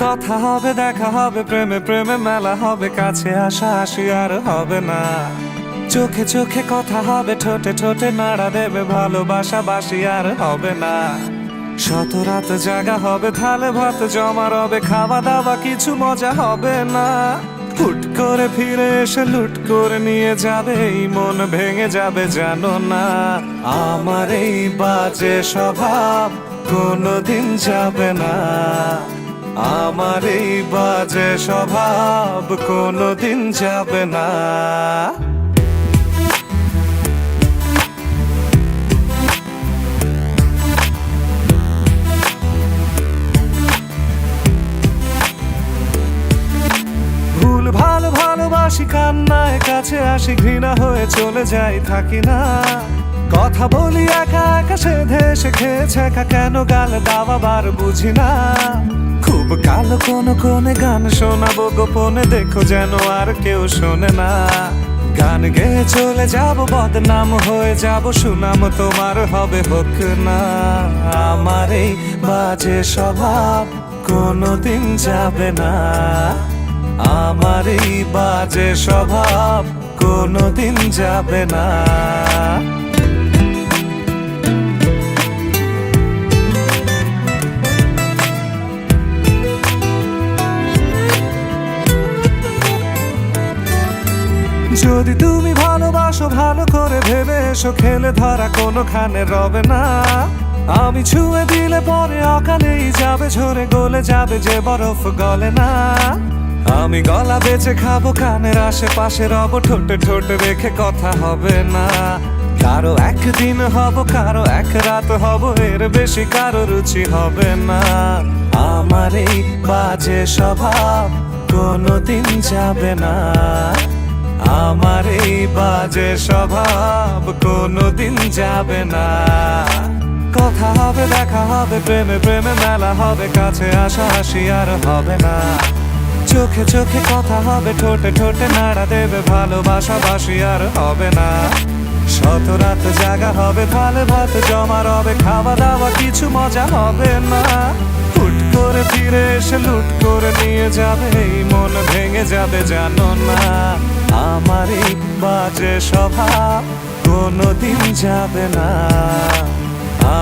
কথা হবে, দেখা হবে, প্রেমে প্রেমে মেলা হবে, কাছে আসা আসি আর হবে না। চোখে চোখে কথা হবে, ঠোঁটে ঠোঁটে নাড়া দেবে, ভালোবাসা বাসি আর হবে না। শত রাত জাগা হবে, থালে ভাত জমা রবে, খাওয়া দাওয়া কিছু মজা হবে না। হুট করে ফিরে এসে লুট করে নিয়ে যাবে, এই মন ভেঙে যাবে জানো না। আমার এই বাজে স্বভাব কোনোদিন যাবে না, আমার এই বাজে স্বভাব কোনোদিন যাবে না। ভুল ভালো ভালোবাসি, কান্নায় কাছে আসি, ঘৃণা হয়ে চলে যাই থাকি না। কথা বলি একা একা, সেধে এসে খেয়েছে একা, কেন গাল দাওয়াবার বুঝি না। খুব কালো কোনো কোনে গান শোনাবো গোপনে, দেখো যেন আর কেউ শোনে না। গান গেয়ে চলে যাব, বদনাম হয়ে যাব, সুনাম তোমার হবে হোক না। আমার এই বাজে স্বভাব কোনোদিন যাবে না, আমার এই বাজে স্বভাব কোনোদিন যাবে না। যদি তুমি ভালোবাসো ভালো করে ভেবে এসো, খেলে ধরা কোনোখানে রবে না। আমি ছুঁয়ে দিলে পরে অকালেই যাবে ঝরে, গলে যাবে যে বরফ গলে না। আমি গলা বেঁচে খাবো, কানের আশেপাশে রব, ঠোঁটে ঠোঁটে রেখে কথা হবে না। কারো একদিন হব, কারো এক রাত হব, এর বেশি কারো রুচি হবে না। আমার এই বাজে স্বভাব কোনোদিন যাবে না, আমার এই বাজে স্বভাব কোনোদিন যাবে না। কথা হবে, দেখা হবে, প্রেমে প্রেমে মেলা হবে, কাছে আসা আসি আর হবে না। চোখে চোখে কথা হবে, ঠোঁটে ঠোঁটে নাড়া দেবে, ভালোবাসা বাসি আর হবে না। শত রাত জাগা হবে, থালে ভাত জমা রবে, খাওয়া দাওয়া কিছু মজা হবে না। হুট করে ফিরে এসে লুট করে নিয়ে যাবে, এই মন ভেঙে যাবে জানো না। আমার এই বাজে স্বভাব কোনোদিন যাবে না,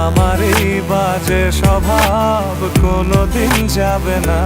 আমার এই বাজে স্বভাব কোনোদিন যাবে না।